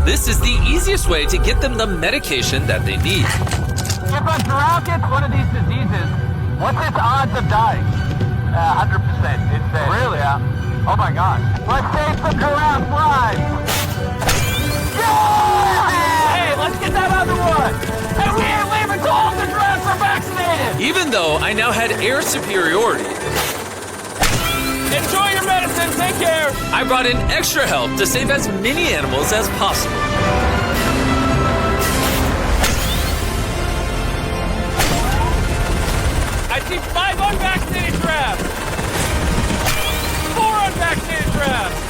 This is the easiest way to get them the medication that they need. If a giraffe gets one of these diseases, what's its odds of dying? 100%. It's really? Yeah. Oh my gosh. Let's save some giraffe lives. Yeah! Hey, let's get that other one. And we ain't leaving till all the giraffes are vaccinated. Even though I now had air superiority, Enjoy your medicine. Take care. I brought in extra help to save as many animals as possible. I see 5 unvaccinated giraffes. 4 unvaccinated giraffes.